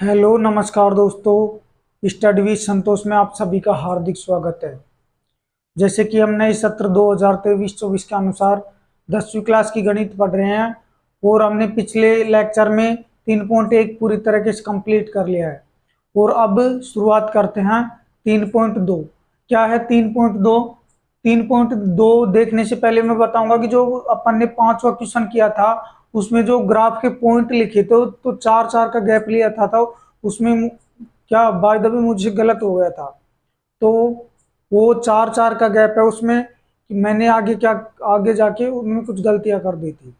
Hello नमस्कार दोस्तों, study with संतोष में आप सभी का हार्दिक स्वागत है। जैसे कि हम नए सत्र 2023-24 के अनुसार 10वीं क्लास की गणित पढ़ रहे हैं और हमने पिछले लेक्चर में 3.1 पूरी तरीके से कंप्लीट कर लिया है और अब शुरुआत करते हैं 3.2। क्या है 3.2? 3.2 देखने से पहले मैं बताऊंगा कि जो अपन ने 5वां क्वेश्चन किया था उसमें जो ग्राफ के पॉइंट लिखे थे तो चार चार का गैप लिया था उसमें क्या बाय द वे मुझे गलत हो गया था। तो वो चार चार का गैप है उसमें कि मैंने आगे जाके उनमें कुछ गलतियां कर दी थी।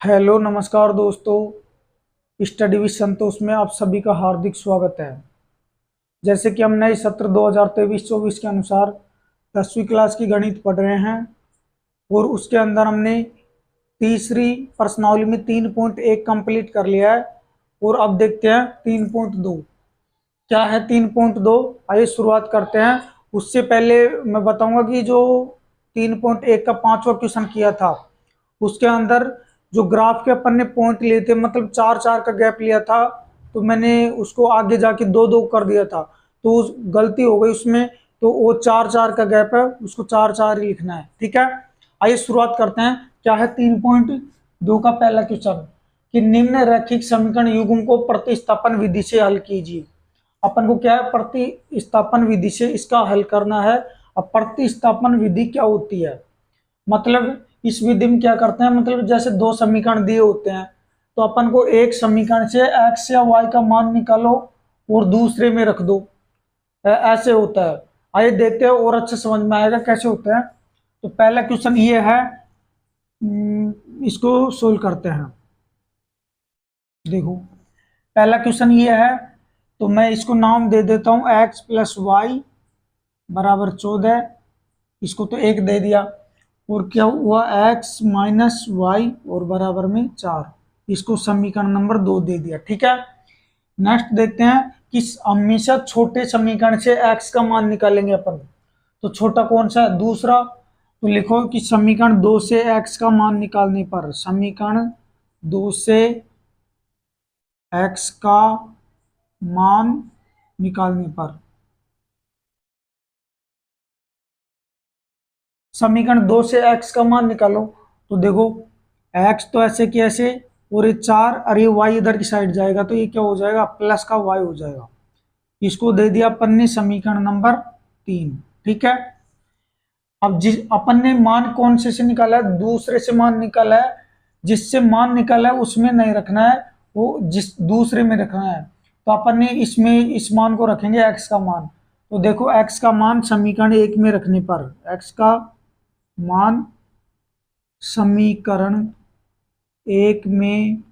हेलो नमस्कार दोस्तों, स्टडी विद संतोष में आप सभी का हार्दिक स्वागत है। जैसे कि हम नए सत्र 2023-24 के अनुसार 10वीं क्लास की गणित पढ़ रहे हैं और उसके अंदर हमने तीसरी प्रश्नावली में 3.1 कंप्लीट कर लिया है और अब देखते हैं 3.2 क्या है। 3.2 आइए शुरुआत करते हैं। उससे पहले मैं बताऊंगा कि जो 3.1 का 5वां क्वेश्चन किया था उसके अंदर जो ग्राफ के अपन ने पॉइंट लिए थे, मतलब चार चार का गैप लिया था, तो मैंने उसको आगे जाके दो दो कर दिया था, तो उस गलती हो गई उसमें। तो वो चार चार का गैप है, उसको चार चार ही लिखना है, ठीक है। आइए शुरुआत करते हैं। क्या है 3.2 का पहला क्वेश्चन कि निम्न रैखिक समीकरण युग्म को प्रतिस्थापन विधि से हल कीजिए। अपन को क्या है, प्रतिस्थापन विधि से इसका हल करना है। अब प्रतिस्थापन विधि क्या होती है, मतलब इस विधि में क्या करते हैं, मतलब जैसे दो समीकरण दिए होते हैं तो अपन को एक समीकरण से x या y का मान निकालो और दूसरे में रख दो, ऐसे होता है। आइए देखते हैं और अच्छे समझ में आएगा कैसे होता है। तो पहला क्वेश्चन ये है, इसको सोल्व करते हैं। देखो पहला क्वेश्चन ये है, तो मैं इसको नाम दे देता हूं x प्लस वाई बराबर 14। इसको तो एक दे दिया और क्या हुआ x माइनस वाई और बराबर में 4। इसको समीकरण नंबर 2 दे दिया, ठीक है। नेक्स्ट देखते हैं कि हमेशा छोटे समीकरण से x का मान निकालेंगे अपन। तो छोटा कौन सा है, दूसरा। तो लिखो कि समीकरण 2 से x का मान निकालने पर, समीकरण 2 से x का मान निकालने पर, समीकरण 2 से x का मान निकालो। तो देखो x तो ऐसे की ऐसे और ये 4, अरे y इधर की साइड जाएगा तो ये क्या हो जाएगा, प्लस का y हो जाएगा। इसको दे दिया अपन ने समीकरण नंबर 3, ठीक है। अब जिस अपन ने मान कौन से निकाला है, दूसरे से मान निकाला है। जिससे मान निकाला है उसमें नहीं रखना है, वो जिस दूसरे में रखना है। तो अपन ने इसमें इस मान को रखेंगे x का मान। तो देखो x का मान समीकरण 1 में रखने पर, x का मान समीकरण 1 में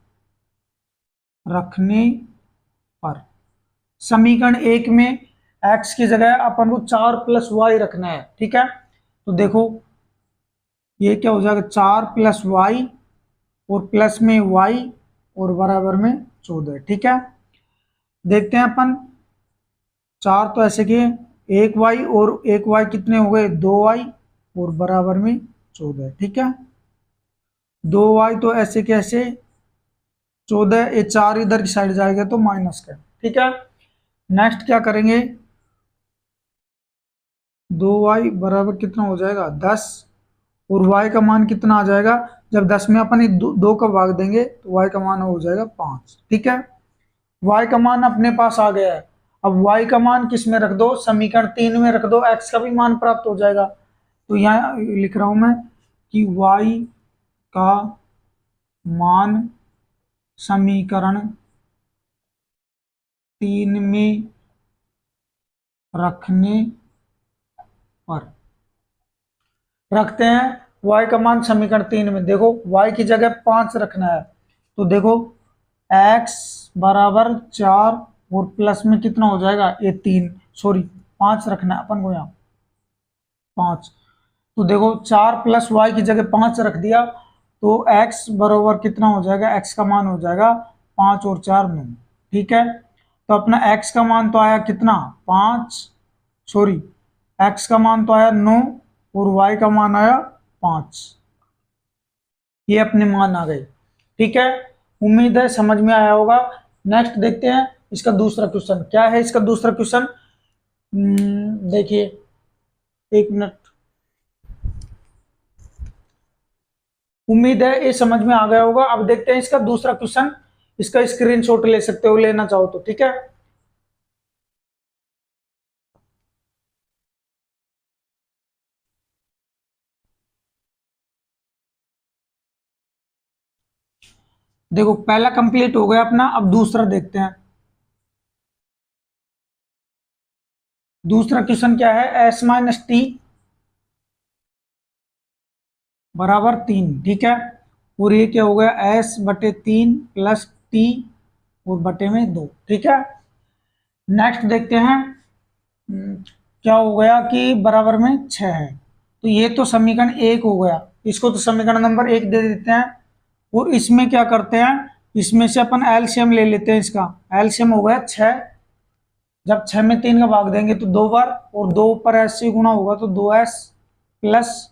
रखने पर, समीकरण 1 में x की जगह अपन को 4 प्लस वाई रखना है, ठीक है। तो देखो ये क्या हो जाएगा, 4 प्लस वाई और प्लस में y और बराबर में 14, ठीक है। देखते हैं अपन, 4 तो ऐसे के, एक वाई और एक वाई कितने हो गए, 2y और बराबर में 14, ठीक है। 2y तो ऐसे कैसे, 14, ये 4 इधर की साइड जाएगा तो माइनस का, ठीक है। नेक्स्ट क्या करेंगे, 2y बराबर कितना हो जाएगा 10 और y का मान कितना आ जाएगा, जब 10 में अपन 2 का भाग देंगे तो y का मान हो जाएगा 5, ठीक है। y का मान अपने पास आ गया है। अब y का मान किस में रख दो, समीकरण 3 में रख दो, x का भी मान प्राप्त हो जाएगा। तो यहाँ लिख रहा हूं मैं कि y का मान समीकरण 3 में रखने पर, रखते हैं y का मान समीकरण 3 में। देखो y की जगह 5 रखना है, तो देखो x बराबर 4 और प्लस में कितना हो जाएगा, ये 3, सॉरी 5 रखना है अपन को, यहाँ 5। तो देखो 4 + y की जगह 5 रख दिया, तो x बराबर कितना हो जाएगा, x का मान हो जाएगा 5 और 4 9। ठीक है, तो अपना x का मान तो आया कितना 5, सॉरी x का मान तो आया 9 और y का मान आया 5। ये अपने मान आ गए। ठीक है, उम्मीद है समझ में आया होगा। नेक्स्ट देखते हैं इसका दूसरा क्वेश्चन क्या है। इसका दूसरा क्वेश्चन देखिए, एक मिनट, उम्मीद है ये समझ में आ गया होगा। अब देखते हैं इसका दूसरा क्वेश्चन। इसका स्क्रीनशॉट ले सकते हो, लेना चाहो तो। ठीक है, देखो पहला कंप्लीट हो गया अपना, अब दूसरा देखते हैं। दूसरा क्वेश्चन क्या है, s-t बराबर 3। ठीक है, और ये क्या हो गया, s/3 प्लस टी और बटे में 2। ठीक है, नेक्स्ट देखते हैं। क्या हो गया कि बराबर में 6 है, तो ये तो समीकरण 1 हो गया, इसको तो समीकरण नंबर 1 दे देते हैं। और इसमें क्या करते हैं, इसमें से अपन एलसीएम ले लेते हैं। इसका एलसीएम हो गया 6। जब 6 में 3 का भाग देंगे तो 2 बार, और 2 ऊपर एस से गुणा होगा तो 2s प्लस,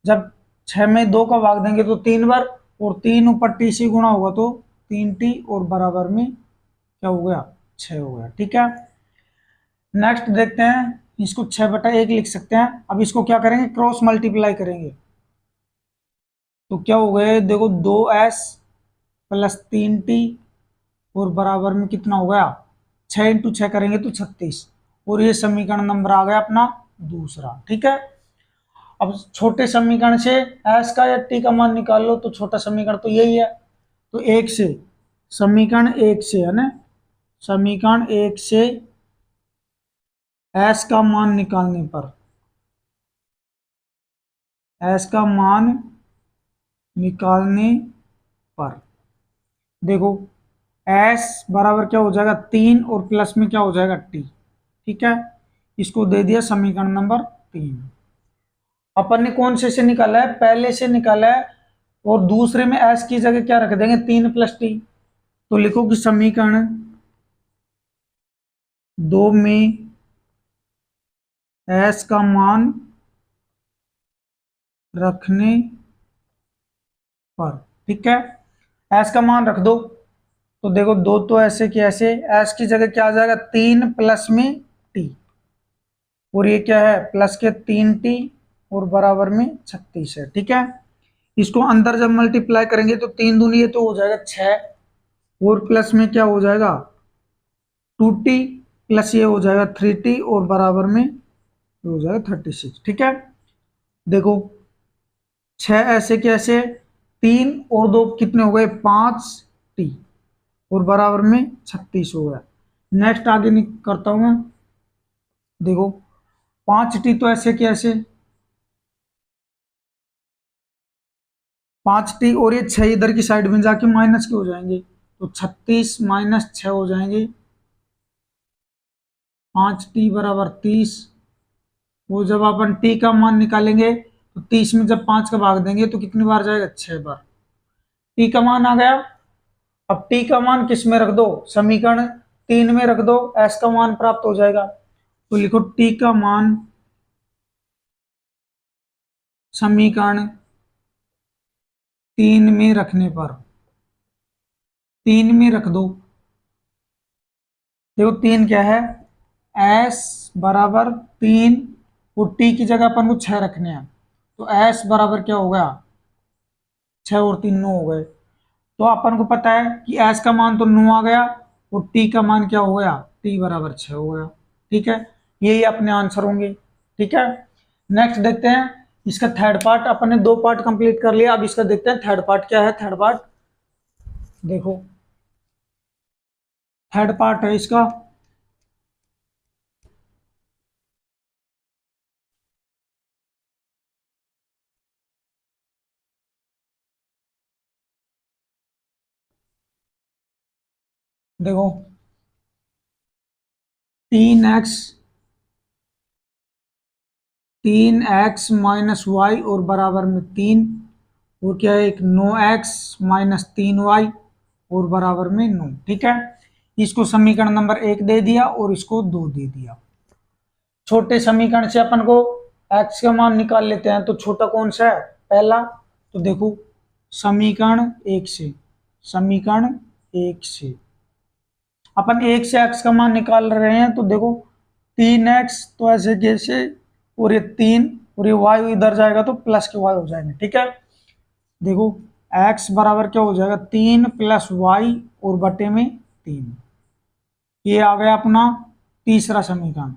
जब 6 में 2 का भाग देंगे तो 3 बार, और 3 ऊपर टी से गुणा होगा तो 3t, और बराबर में क्या हो गया 6 हो गया। ठीक है, नेक्स्ट देखते हैं। इसको 6/1 लिख सकते हैं। अब इसको क्या करेंगे, क्रॉस मल्टीप्लाई करेंगे, तो क्या हो गया, देखो 2s प्लस 3t और बराबर में कितना हो गया, 6 × 6 करेंगे तो 36। और ये समीकरण नंबर आ गया अपना दूसरा। ठीक है, अब छोटे समीकरण से एस का या टी का मान निकाल लो, तो छोटा समीकरण तो यही है। तो एक से, समीकरण एक से है ना, समीकरण एक से एस का मान निकालने पर, एस का मान निकालने पर देखो एस बराबर क्या हो जाएगा 3, और प्लस में क्या हो जाएगा टी। ठीक है, इसको दे दिया समीकरण नंबर 3। अपन ने कौन से निकाला है, पहले से निकाला है, और दूसरे में एस की जगह क्या रख देंगे 3 + टी। तो लिखो कि समीकरण 2 में एस का मान रखने पर, ठीक है, एस का मान रख दो, तो देखो 2 तो ऐसे कि ऐसे, एस की जगह क्या आ जाएगा 3 प्लस में टी, और ये क्या है प्लस के 3t और बराबर में 36 है। ठीक है, इसको अंदर जब मल्टीप्लाई करेंगे तो 3 दूनी ये तो हो जाएगा 6, और प्लस में क्या हो जाएगा 2t, प्लस ये हो जाएगा 3t और बराबर में ये हो जाएगा 36। ठीक है, देखो 6 ऐसे कैसे, 3 और 2 कितने हो गए 5t और बराबर में 36 हो गया। नेक्स्ट आगे करता हूं मैं। देखो 5t तो ऐसे कैसे, 5t और ये 6 इधर की साइड में जाके माइनस के हो जाएंगे, तो 36 - 6 हो जाएंगे, 5t बराबर 30। वो जब अपन t का मान निकालेंगे तो 30 में जब 5 का भाग देंगे तो कितनी बार जाएगा 6 बार। t का मान आ गया। अब t का मान किस में रख दो, समीकरण 3 में रख दो, s का मान प्राप्त हो जाएगा। तो लिखो t का मान समीकरण 3 में रखने पर, 3 में रख दो। देखो 3 क्या है, s बराबर 3, और t की जगह अपन को 6 रखने हैं, तो s बराबर क्या हो गया 6 और 3 9 हो गए। तो अपन को पता है कि s का मान तो 9 आ गया, और t का मान क्या हो गया, t बराबर 6 हो गया। ठीक है, यही अपने आंसर होंगे। ठीक है, नेक्स्ट देखते हैं इसका थर्ड पार्ट। अपन ने 2 पार्ट कंप्लीट कर लिया, अब इसका देखते हैं थर्ड पार्ट क्या है। थर्ड पार्ट देखो, थर्ड पार्ट है इसका, देखो 3x 3x-y और बराबर में 3, और क्या है एक 9x-3y और बराबर में 9। ठीक है, इसको समीकरण नंबर 1 दे दिया और इसको 2 दे दिया। छोटे समीकरण से अपन को x का मान निकाल लेते हैं। तो छोटा कौन सा है, पहला। तो देखो समीकरण 1 से, समीकरण 1 से अपन 1 से x का मान निकाल रहे हैं। तो देखो 3x, तो ऐसे कैसे, और ये 3 और ये y इधर जाएगा तो प्लस के y हो जाएंगे। ठीक है, देखो x बराबर क्या हो जाएगा 3 + y और बटे में 3। ये आ गया अपना तीसरा समीकरण।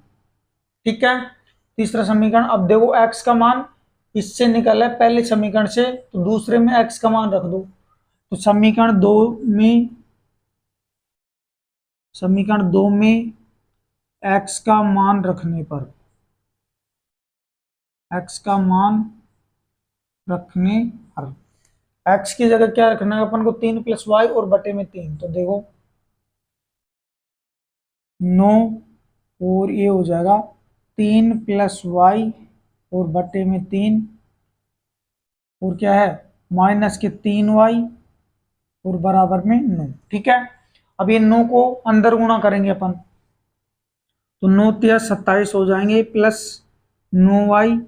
ठीक है, तीसरा समीकरण। अब देखो x का मान इससे निकला है पहले समीकरण से, तो दूसरे में x का मान रख दो। तो समीकरण दो में x का मान रखने पर, x का मान रखने पर x की जगह क्या रखना है अपन को 3 + y और बटे में 3। तो देखो 9 और ये हो जाएगा 3 + y और बटे में 3, और क्या है -3y और बराबर में 9। ठीक है, अब ये 9 को अंदर गुणा करेंगे अपन, तो 9 × 27 हो जाएंगे, प्लस 9y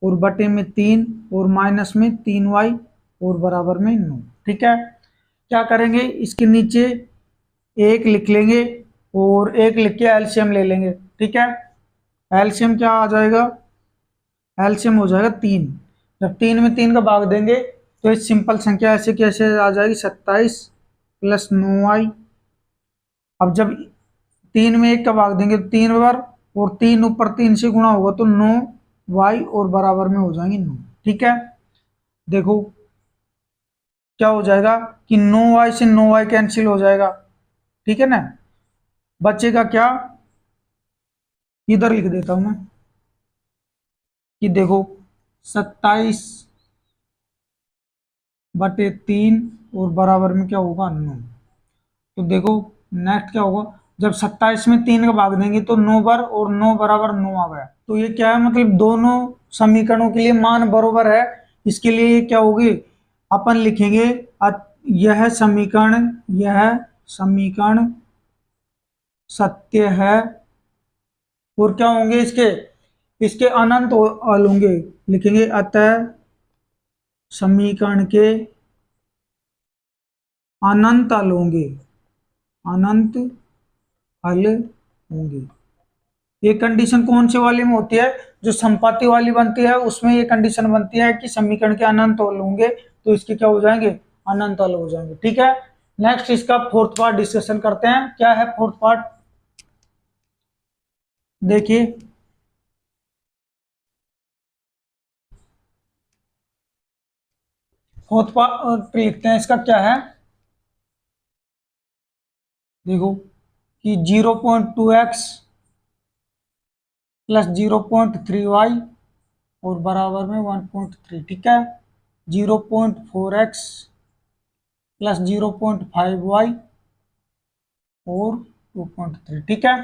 और बटे में 3 और माइनस में 3y और बराबर में 9। ठीक है, क्या करेंगे इसके नीचे 1 लिख लेंगे और 1 लिख के एलसीएम ले लेंगे। ठीक है, एलसीएम क्या आ जाएगा, एलसीएम हो जाएगा 3। जब 3 में 3 का भाग देंगे तो एक सिंपल संख्या ऐसे कैसे आ जाएगी 27 + 9y। अब जब 3 में 1 का भाग देंगे तो 3 बार, और 3 ऊपर 3 से गुणा होगा तो 9y और बराबर में हो जाएंगे 9। ठीक है, देखो क्या हो जाएगा कि 9y से 9y कैंसिल हो जाएगा। ठीक है ना, बचेगा क्या, इधर लिख देता हूं मैं कि देखो 27/3 और बराबर में क्या होगा 9। तो देखो नेक्स्ट क्या होगा, जब 27 में 3 का भाग देंगे तो 9 बार, और 9 बराबर 9 आ गया। तो ये क्या है, मतलब दोनों समीकरणों के लिए मान बराबर है। इसके लिए क्या होगी, अपन लिखेंगे यह समीकरण सत्य है, और क्या होंगे इसके इसके अनंत हल होंगे। लिखेंगे अतः समीकरण के अनंत हल होंगे, अनंत हल होंगे। ये कंडीशन कौन से वाले में होती है, जो संपाती वाली बनती है उसमें ये कंडीशन बनती है कि समीकरण के अनंत हल होंगे, तो इसके क्या हो जाएंगे, अनंत हल हो जाएंगे। ठीक है, नेक्स्ट इसका फोर्थ पार्ट डिस्कशन करते हैं। क्या है फोर्थ पार्ट, देखिए फोर्थ पार्ट लिखते हैं। इसका क्या है, देखो कि 0.2x + 0.3y और बराबर में 1.3। ठीक है, 0.4x + 0.5y और 2.3। ठीक है,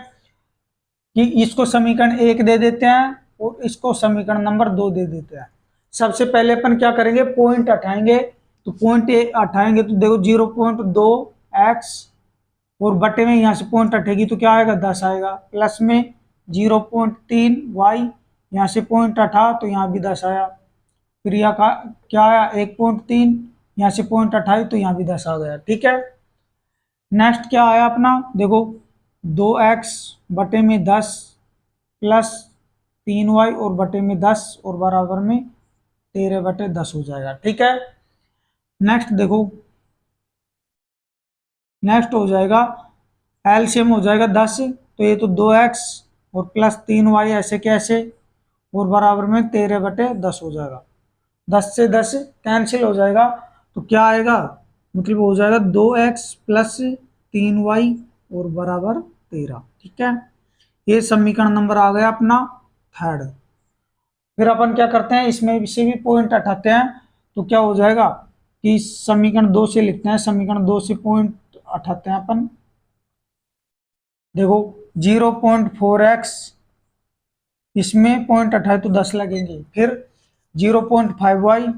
कि इसको समीकरण 1 दे देते हैं और इसको समीकरण नंबर 2 दे देते हैं। सबसे पहले अपन क्या करेंगे, पॉइंट हटाएंगे। तो पॉइंट हटाएंगे तो देखो 0.2x और बटे में यहाँ से पॉइंट हटेगी तो क्या आएगा 10 आएगा, प्लस में 0.3y, यहाँ से पॉइंट हटा तो यहाँ भी 10 आया। फिर यहाँ का क्या आया 1.3, यहाँ से पॉइंट हटाई तो यहाँ भी 10 आ गया। ठीक है, नेक्स्ट क्या आया अपना, देखो 2x बटे में 10 प्लस 3y और बटे में 10 और बराबर में 13/10 हो जाएगा। ठीक है, नेक्स्ट देखो, नेक्स्ट हो जाएगा एलसीएम हो जाएगा 10, तो ये तो 2x और प्लस 3y ऐसे कैसे, और बराबर में 13/10 हो जाएगा। 10 से 10 कैंसिल हो जाएगा, तो क्या आएगा, मतलब हो जाएगा 2x + 3y और बराबर 13। ठीक है, ये समीकरण नंबर आ गया अपना थर्ड। फिर अपन क्या करते हैं, इसमें से भी पॉइंट हटाते हैं। तो क्या हो जाएगा कि समीकरण 2 से लिखते हैं, समीकरण 2 से पॉइंट हटाते हैं अपन। देखो 0.4x इसमें 0.28 तो 10 लगेंगे, फिर 0.5y,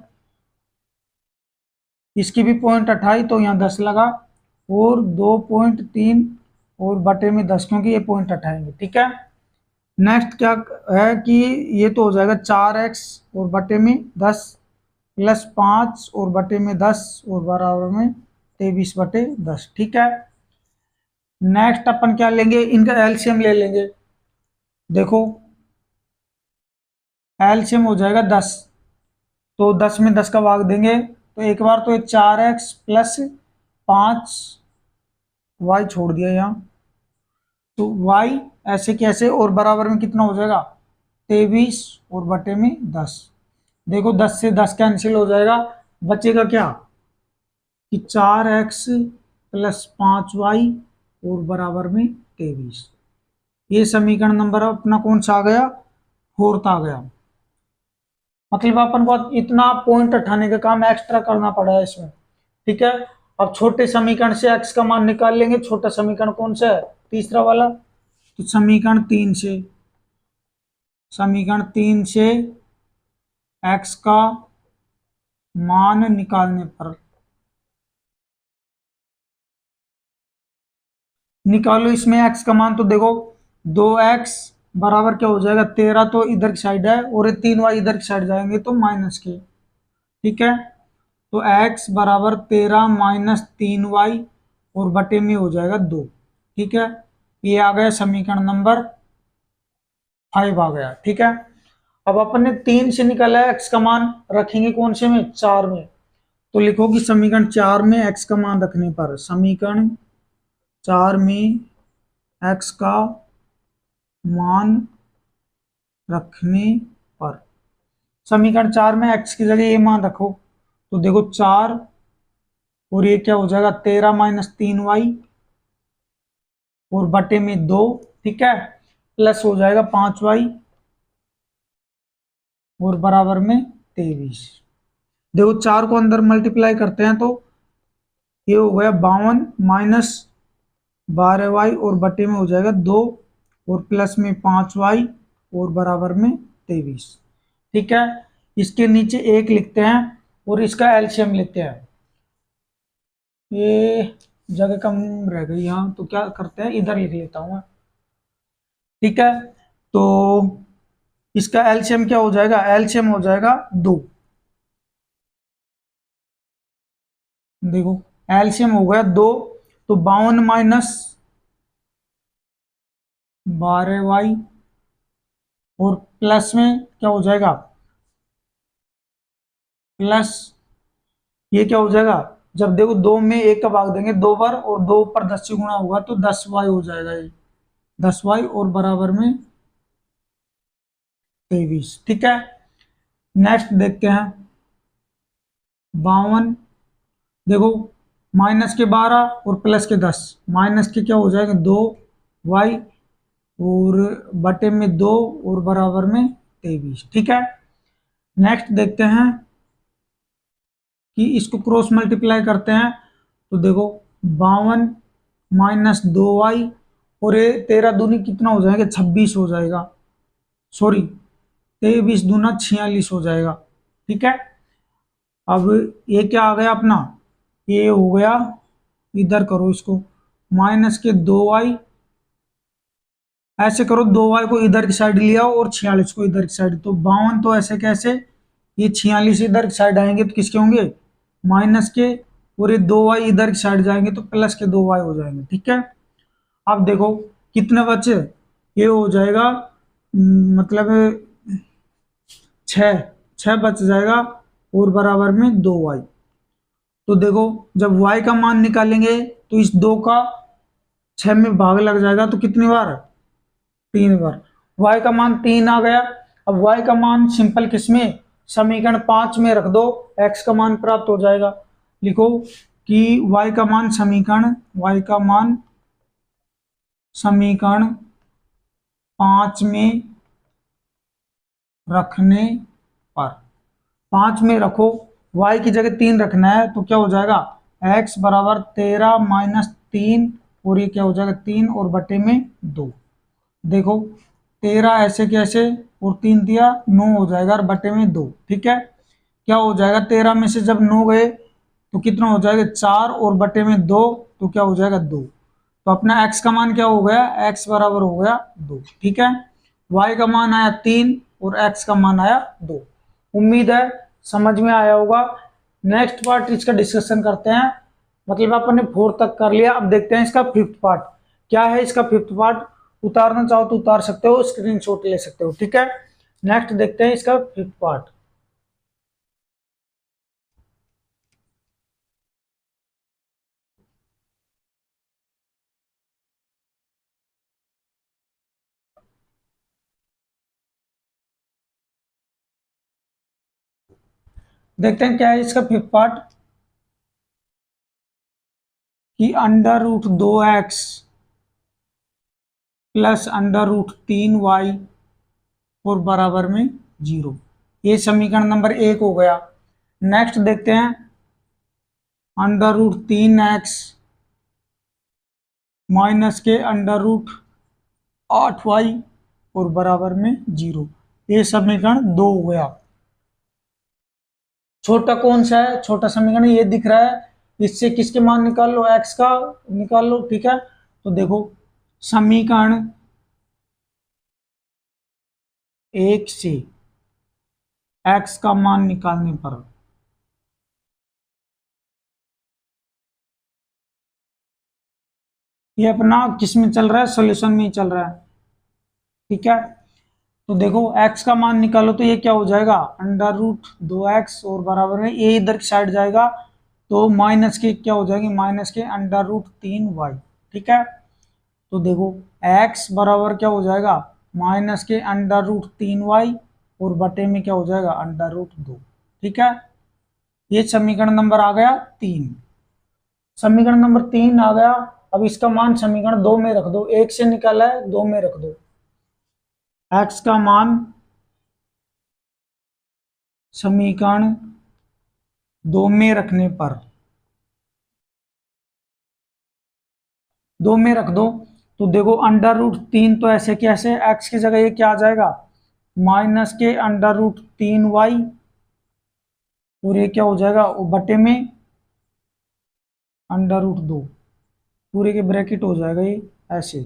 इसकी भी 0.28 तो यहाँ 10 लगा, और 2.3 और बटे में 10, क्योंकि ये पॉइंट हटाएंगे। ठीक है, नेक्स्ट क्या है कि ये तो हो जाएगा 4x और बटे में 10 प्लस 5 और बटे में 10 और बराबर में 23 बटे 10। ठीक है, नेक्स्ट अपन क्या लेंगे, इनका एलसीएम ले लेंगे। देखो एलसीएम हो जाएगा 10, तो 10 में 10 का भाग देंगे, तो एक बार तो ये 4x प्लस 5y छोड़ दिया यहाँ, तो y ऐसे कैसे, और बराबर में कितना हो जाएगा 23 और बटे में 10। देखो 10 से 10 कैंसिल हो जाएगा, बचेगा क्या कि 4x प्लस 5y और बराबर में 23। ये समीकरण नंबर अपना कौन सा आ गया, फोर्थ आ गया। मतलब अपन को इतना पॉइंट उठाने का काम एक्स्ट्रा करना पड़ा है इसमें। ठीक है, अब छोटे समीकरण से x का मान निकाल लेंगे। छोटा समीकरण कौन सा है, तीसरा वाला, तो समीकरण 3 से x का मान निकालने पर, निकालो इसमें x का मान, तो देखो 2x बराबर क्या हो जाएगा 13, तो इधर की साइड है, और ये 3y इधर की साइड जाएंगे तो माइनस के। ठीक है, तो x बराबर 13 माइनस 3y और बटे में हो जाएगा 2। ठीक है, ये आ गया समीकरण नंबर 5 आ गया। ठीक है, अब अपन ने 3 से निकाला है x का मान, रखेंगे कौन से में, 4 में, तो लिखो कि समीकरण 4 में x का मान रखने पर, समीकरण 4 में x का मान रखने पर, समीकरण 4 में x की जगह ये मान रखो, तो देखो 4 और ये क्या हो जाएगा 13 माइनस 3y और बटे में 2। ठीक है, प्लस हो जाएगा 5y और बराबर में 23। देखो 4 को अंदर मल्टीप्लाई करते हैं तो ये हो गया 52 माइनस 12y और बटे में हो जाएगा 2 और प्लस में 5y और बराबर में 23। ठीक है, इसके नीचे 1 लिखते हैं और इसका एलसीएम लेते हैं। ये जगह कम रह गई यहाँ, तो क्या करते हैं, इधर लिख लेता हूँ मैं। ठीक है, तो इसका एलसीएम क्या हो जाएगा, एलसीएम हो जाएगा 2। देखो एलसीएम हो गया 2, तो 52 माइनस 12y और प्लस में क्या हो जाएगा, प्लस ये क्या हो जाएगा, जब देखो 2 में 1 का भाग देंगे 2 बार, और 2 पर 10 से गुणा होगा तो 10y हो जाएगा, ये 10y और बराबर में 23। ठीक है, नेक्स्ट देखते हैं 52, देखो माइनस के 12 और प्लस के 10, माइनस के क्या हो जाएगा 2y और बटे में 2 और बराबर में 23। ठीक है, नेक्स्ट देखते हैं कि इसको क्रॉस मल्टीप्लाई करते हैं, तो देखो 52 माइनस 2y और ये 13 दूनी कितना हो जाएगा 26 हो जाएगा, सॉरी 23 दूना 46 हो जाएगा। ठीक है, अब ये क्या आ गया अपना, ये हो गया, इधर करो इसको, माइनस के 2y, ऐसे करो 2y को इधर की साइड लिया और 46 को इधर की साइड, तो 52 तो ऐसे कैसे, ये 46 इधर की साइड आएंगे तो किसके होंगे, माइनस के, और ये 2y इधर की साइड जाएंगे तो प्लस के 2y हो जाएंगे। ठीक है, अब देखो कितने बचे, ये हो जाएगा मतलब 6 बच जाएगा और बराबर में 2y। तो देखो जब y का मान निकालेंगे तो इस 2 का 6 में भाग लग जाएगा, तो कितनी बार, 3 बार। y का मान 3 आ गया। अब y का मान सिंपल किसमें, समीकरण 5 में रख दो, x का मान प्राप्त हो जाएगा। लिखो कि y का मान समीकरण 5 में रखने पर, 5 में रखो, y की जगह 3 रखना है, तो क्या हो जाएगा x बराबर 13 माइनस 3 और ये क्या हो जाएगा 3 और बटे में 2। देखो 13 ऐसे कैसे, और 3 दिया 9 हो जाएगा, और बटे में 2। ठीक है, क्या हो जाएगा, 13 में से जब 9 गए तो कितना हो जाएगा, 4, और बटे में 2, तो क्या हो जाएगा 2। तो अपना x का मान क्या हो गया, x बराबर हो गया 2। ठीक है, y का मान आया 3 और x का मान आया 2। उम्मीद है समझ में आया होगा। नेक्स्ट पार्ट इसका डिस्कशन करते हैं। मतलब आपने 4 तक कर लिया, अब देखते हैं इसका 5th पार्ट क्या है। इसका 5th पार्ट उतारना चाहो तो उतार सकते हो, स्क्रीनशॉट ले सकते हो। ठीक है, नेक्स्ट देखते हैं इसका 5th पार्ट। देखते हैं क्या है इसका 5th पार्ट, कि under root 2x plus under root 3y और बराबर में 0। ये समीकरण नंबर 1 हो गया। नेक्स्ट देखते हैं अंडर रूट 3x माइनस के अंडर रूट 8y और बराबर में 0। ये समीकरण 2 हो गया। छोटा कौन सा है, छोटा समीकरण ये दिख रहा है, इससे किसके मान निकाल लो, x का निकाल लो। ठीक है, तो देखो समीकरण 1 से x का मान निकालने पर ये अपना किस में चल रहा है, सॉल्यूशन में ही चल रहा है। ठीक है, तो देखो x का मान निकालो तो ये क्या हो जाएगा, अंडर रूट 2x और बराबर में ये इधर की साइड जाएगा तो माइनस के क्या हो जाएगी, माइनस के अंडर रूट 3y। ठीक है, तो देखो x बराबर क्या हो जाएगा, माइनस के अंडर रूट 3y और बटे में क्या हो जाएगा, अंडर रूट 2। ठीक है, ये समीकरण नंबर आ गया 3। समीकरण नंबर 3 आ गया। अब इसका मान समीकरण 2 में रख दो, 1 से निकाला है 2 में रख दो। x का मान समीकरण 2 में रखने पर 2 में रख दो तो देखो अंडर रूट 3 तो ऐसे कैसे, x की जगह ये क्या आ जाएगा, माइनस के अंडर रूट 3y और ये क्या हो जाएगा, वो बटे में अंडर रूट 2, पूरे के ब्रैकेट हो जाएगा ये ऐसे।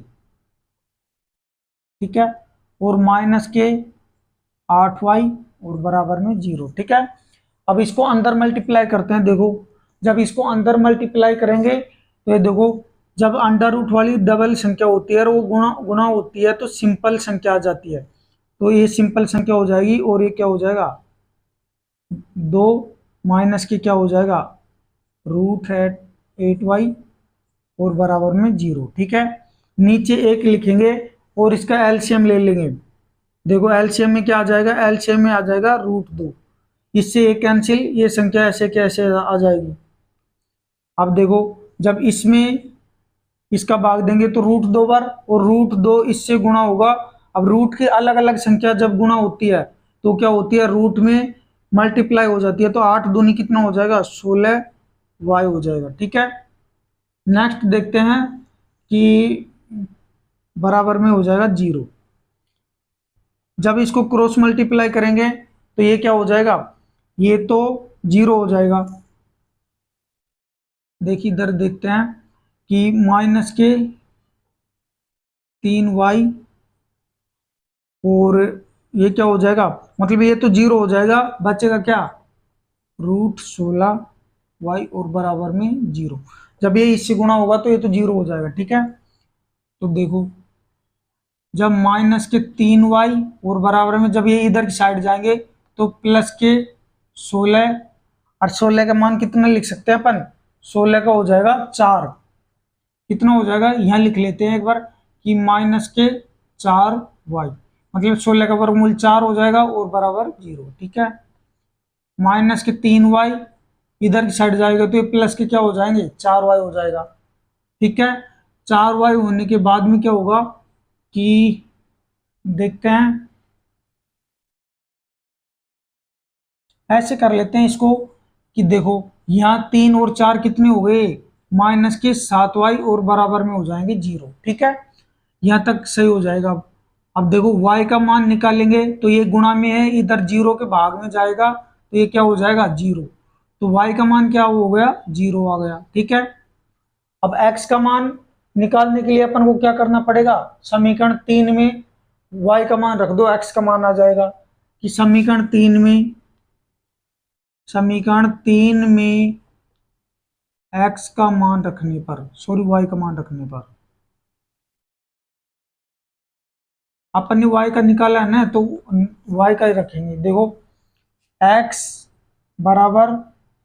ठीक है, और माइनस के 8y और बराबर में 0। ठीक है, अब इसको अंदर मल्टीप्लाई करते हैं। देखो जब इसको अंदर मल्टीप्लाई करेंगे तो ये देखो, जब अंडर रूट वाली डबल संख्या होती है और वो गुणा गुणा होती है तो सिंपल संख्या आ जाती है, तो ये सिंपल संख्या हो जाएगी और ये क्या हो जाएगा, 2 माइनस के क्या हो जाएगा, रूट 8y और बराबर में 0। ठीक है, नीचे 1 लिखेंगे और इसका एलसीएम ले लेंगे। देखो एलसीएम में क्या आ जाएगा, एलसीएम में आ जाएगा रूट 2, इससे एक कैंसिल, ये संख्या ऐसे कैसे आ जाएगी। अब देखो जब इसमें इसका भाग देंगे तो रूट 2 बार, और रूट 2 इससे गुणा होगा। अब रूट की अलग अलग संख्या जब गुणा होती है तो क्या होती है, रूट में मल्टीप्लाई हो जाती है, तो 8 दूनी कितना हो जाएगा, 16y हो जाएगा। ठीक है, नेक्स्ट देखते हैं कि बराबर में हो जाएगा 0। जब इसको क्रॉस मल्टीप्लाई करेंगे तो ये क्या हो जाएगा, ये तो 0 हो जाएगा। देखिए इधर देखते हैं कि माइनस के 3y और ये क्या हो जाएगा, मतलब ये तो 0 हो जाएगा, बचेगा क्या, रूट 16y और बराबर में 0। जब ये इससे गुणा होगा तो ये तो 0 हो जाएगा। ठीक है, तो देखो जब माइनस के 3y और बराबर में, जब ये इधर की साइड जाएंगे तो प्लस के 16, और 16 का मान कितना लिख सकते हैं अपन, 16 का हो जाएगा 4। कितना हो जाएगा, यहाँ लिख लेते हैं एक बार कि माइनस के 4y, मतलब 16 का वर्गमूल 4 हो जाएगा और बराबर 0। ठीक है, माइनस के 3y इधर की साइड जाएगा तो ये प्लस के क्या हो जाएंगे, 4y हो जाएगा। ठीक है, 4y होने के बाद में क्या होगा कि देखते हैं, ऐसे कर लेते हैं इसको कि देखो यहाँ 3 और 4 कितने हो गए, माइनस के 7y और बराबर में हो जाएंगे 0। ठीक है, यहाँ तक सही हो जाएगा। अब देखो y का मान निकालेंगे तो ये गुणा में है, इधर जीरो के भाग में जाएगा तो ये क्या हो जाएगा, जीरो। तो y का मान क्या हो गया, जीरो आ गया। ठीक है, अब x का मान निकालने के लिए अपन को क्या करना पड़ेगा, समीकरण 3 में y का मान रख दो, x का मान आ जाएगा। कि समीकरण 3 में x का मान रखने पर, सॉरी y का मान रखने पर, अपन ने y का निकाला है ना, तो y का ही रखेंगे। देखो x बराबर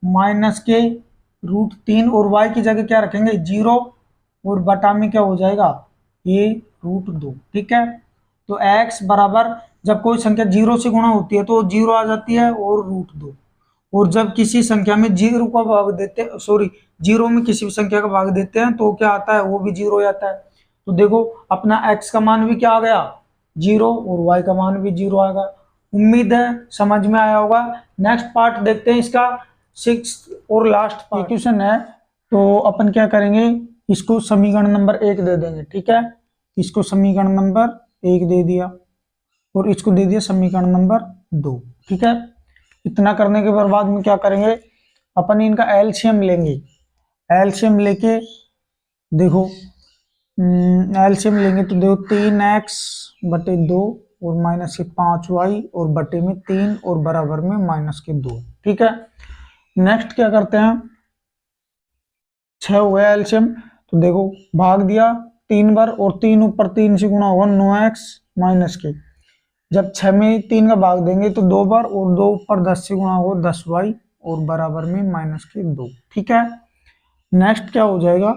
-√3 और y की जगह क्या रखेंगे, जीरो, और बटा में क्या हो जाएगा, ये √2। ठीक है, तो x बराबर, जब कोई संख्या जीरो से गुणा होती है तो जीरो आ जाती है और √2, और जब किसी संख्या में जीरो का भाग देते, सॉरी जीरो में किसी भी संख्या का भाग देते हैं तो क्या आता है, वो भी जीरो आता है। तो देखो अपना x का मान भी क्या आ गया, जीरो, और y का मान भी जीरो आएगा। उम्मीद है समझ में आया होगा। नेक्स्ट पार्ट देखते हैं इसका, 6th और लास्ट क्वेश्चन है। तो अपन क्या करेंगे, इसको समीकरण नंबर 1 दे देंगे। ठीक है, इसको समीकरण नंबर 1 दे दिया और इसको दे दिया समीकरण नंबर 2। ठीक है, इतना करने के बाद में क्या करेंगे, अपन इनका एलसीएम लेंगे। एलसीएम लेके देखो, एलसीएम लेंगे तो देखो 3x/2 और माइनस के 5y और बटे में 3 और बराबर में -2। ठीक है, नेक्स्ट क्या करते हैं, 6 हो गया एलसीएम, तो देखो भाग दिया 3 बार और 3 ऊपर 3 से गुणा होगा 9x माइनस के, जब 6 में 3 का भाग देंगे तो 2 बार, और 2 ऊपर 10 से गुणा होगा 10y और बराबर में -2। ठीक है, नेक्स्ट क्या हो जाएगा,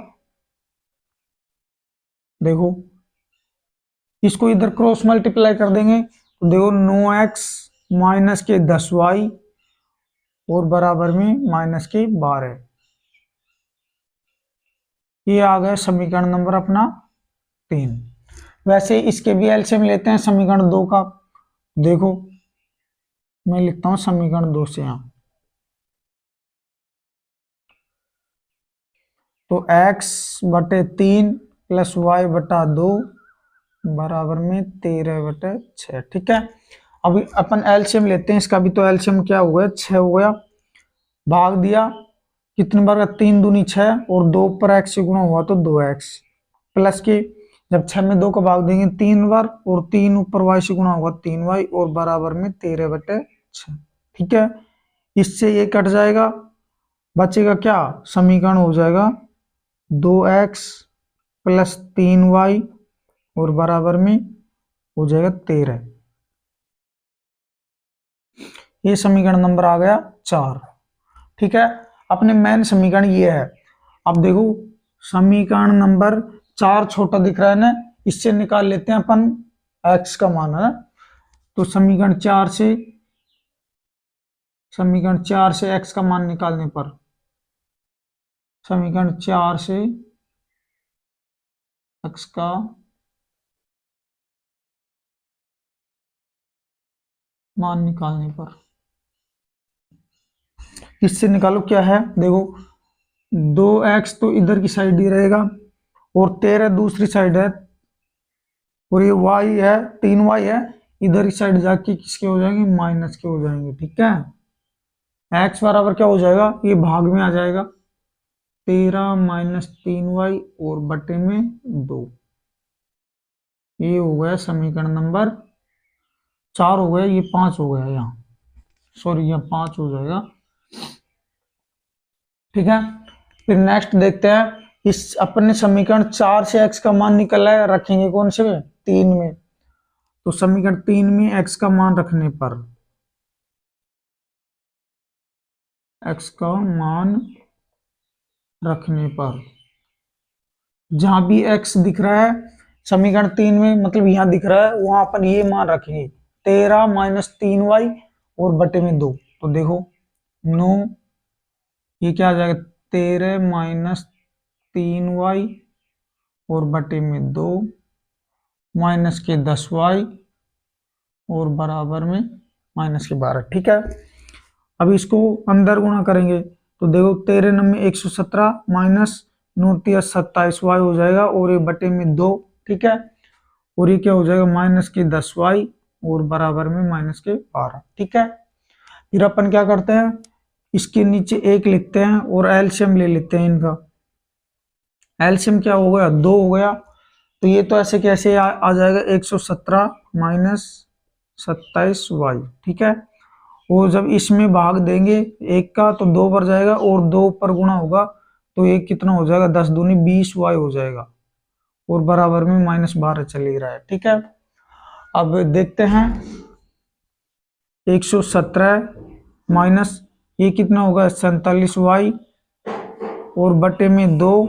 देखो इसको इधर क्रॉस मल्टीप्लाई कर देंगे तो देखो 9x माइनस के 10y और बराबर में -12। ये आ गया समीकरण नंबर अपना 3। वैसे इसके भी एलसीएम लेते हैं समीकरण 2 का। देखो मैं लिखता हूं समीकरण 2 से, यहां तो x/3 + y/2 बराबर में 13/6। ठीक है, अभी अपन एलसीएम लेते हैं इसका भी। तो एलसीएम क्या हो गया, 6 हो गया, भाग दिया कितने बार का, 3 दूनी 6 और 2 पर x से गुणा हुआ तो 2x, प्लस के जब 6 में 2 का भाग देंगे 3 बार, और 3 ऊपर y से गुणा होगा 3y और बराबर में 13/6। ठीक है, इससे ये कट जाएगा, बचेगा क्या, समीकरण हो जाएगा 2x + 3y और बराबर में हो जाएगा 13। ये समीकरण नंबर आ गया 4। ठीक है, अपने मेन समीकरण ये है। अब देखो समीकरण नंबर 4 छोटा दिख रहा है ना, इससे निकाल लेते हैं अपन x का मान, है। तो समीकरण 4 से x का मान निकालने पर, समीकरण 4 से x का मान निकालने पर, इससे निकालो क्या है, देखो 2x तो इधर की साइड ही रहेगा और 13 दूसरी साइड है, और ये y है, 3y है, इधर की साइड जाके किसके हो जाएंगे, माइनस के हो जाएंगे। ठीक है, x बराबर क्या हो जाएगा, ये भाग में आ जाएगा 13 - 3y और बटे में 2। ये हो गया समीकरण नंबर 4 हो गया, ये 5 हो गया यहाँ, सॉरी यहाँ 5 हो जाएगा। ठीक है, फिर नेक्स्ट देखते हैं, इस अपने समीकरण 4 से x का मान निकला है, रखेंगे कौन से में, 3 में। तो समीकरण 3 में x का मान रखने पर, x का मान रखने पर जहां भी x दिख रहा है समीकरण 3 में, मतलब यहां दिख रहा है, वहां अपन ये मान रखेंगे 13 - 3y और बटे में 2। तो देखो 9, ये क्या आ जाएगा, 13 - 3y और बटे में 2 माइनस के 10y और बराबर में -12। ठीक है, अब इसको अंदर गुणा करेंगे तो देखो 13 में 117 - 9 × 27y हो जाएगा, और ये बटे में 2। ठीक है, और ये क्या हो जाएगा माइनस के 10y और बराबर में माइनस के 12। ठीक है, फिर अपन क्या करते हैं, इसके नीचे एक लिखते हैं और एलसीएम ले लेते हैं इनका। एलसीएम क्या हो गया, 2 हो गया। तो ये तो ऐसे कैसे आ जाएगा 117 माइनस 27y। ठीक है, और जब इसमें भाग देंगे एक का तो 2 पर जाएगा और 2 पर गुणा होगा तो ये कितना हो जाएगा, 10 दूनी 20y हो जाएगा और बराबर में -12 चल ही रहा है। ठीक है, अब देखते हैं 117 माइनस ये कितना होगा 47y और बटे में 2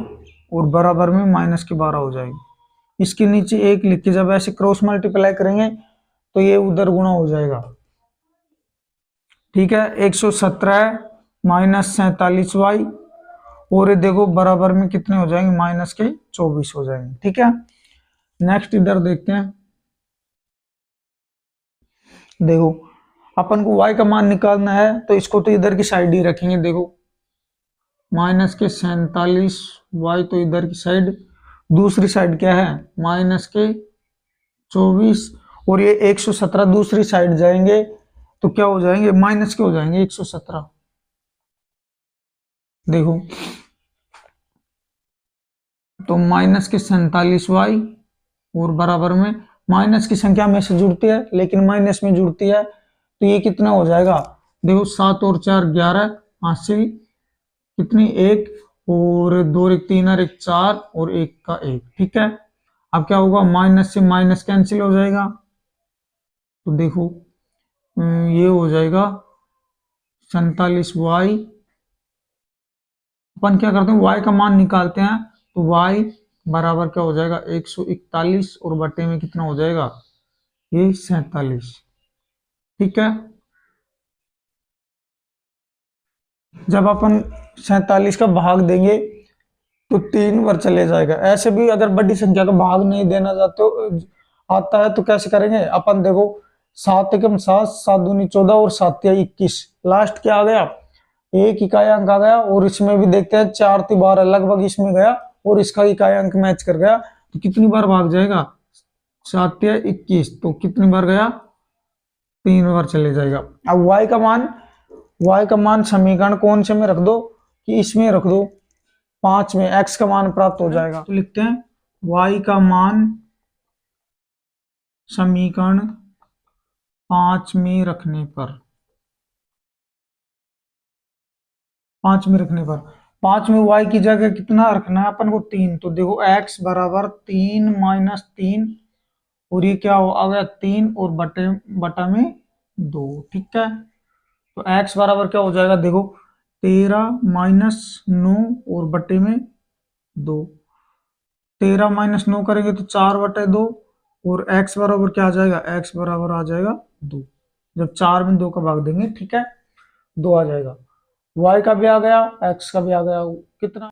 और बराबर में -12 हो जाएगी। इसके नीचे एक लिख के जब ऐसे क्रॉस मल्टीप्लाई करेंगे तो ये उधर गुणा हो जाएगा। ठीक है, 117 माइनस 47y और ये देखो बराबर में कितने हो जाएंगे, -24 हो जाएंगे। ठीक है, नेक्स्ट इधर देखते हैं। देखो अपन को y का मान निकालना है तो इसको तो इधर की साइड ही रखेंगे। देखो -47y तो इधर की साइड, दूसरी साइड क्या है -24 और ये 117 दूसरी साइड जाएंगे तो क्या हो जाएंगे, माइनस के हो जाएंगे 117। देखो तो -47y और बराबर में माइनस की संख्या में से जुड़ती है लेकिन माइनस में जुड़ती है तो ये कितना हो जाएगा, देखो 7 और 4 11, 80 कितनी 1 और 2 1 3 और 1 4 और 1 का 1। ठीक है, अब क्या होगा, माइनस से माइनस कैंसिल हो जाएगा तो देखो ये हो जाएगा 47y। अपन क्या करते हैं y का मान निकालते हैं तो y बराबर क्या हो जाएगा 141 और बटे में कितना हो जाएगा ये 47। ठीक है, जब अपन 47 का भाग देंगे तो 3 बार चले जाएगा। ऐसे भी अगर बड़ी संख्या का भाग नहीं देना चाहते आता है तो कैसे करेंगे अपन, देखो 7 एकम 7, 7 दूनी 14 और 7 या 21, लास्ट क्या आ गया एक इकाई अंक आ गया और इसमें भी देखते हैं 4 × 12 लगभग इसमें गया और इसका इकाई अंक मैच कर गया तो कितनी बार भाग जाएगा 7 या 21, तो कितनी बार गया 3 बार चले जाएगा। अब y का मान समीकरण कौन से में रख दो कि इसमें रख दो 5 में, x का मान प्राप्त हो जाएगा तो लिखते हैं y का मान समीकरण 5 में रखने पर, 5 में रखने पर 5 में y की जगह कितना रखना है अपन को 3, तो देखो x बराबर 3 माइनस 3 और ये क्या आ गया 3 और बटा में 2। ठीक है, तो x बराबर क्या हो जाएगा, देखो 13 माइनस 9 और बटे में 2, 13 माइनस 9 करेंगे तो 4 बटे 2 और x बराबर क्या आ जाएगा, x बराबर आ जाएगा 2। जब 4 में 2 का भाग देंगे ठीक है 2 आ जाएगा, y का भी आ गया x का भी आ गया, कितना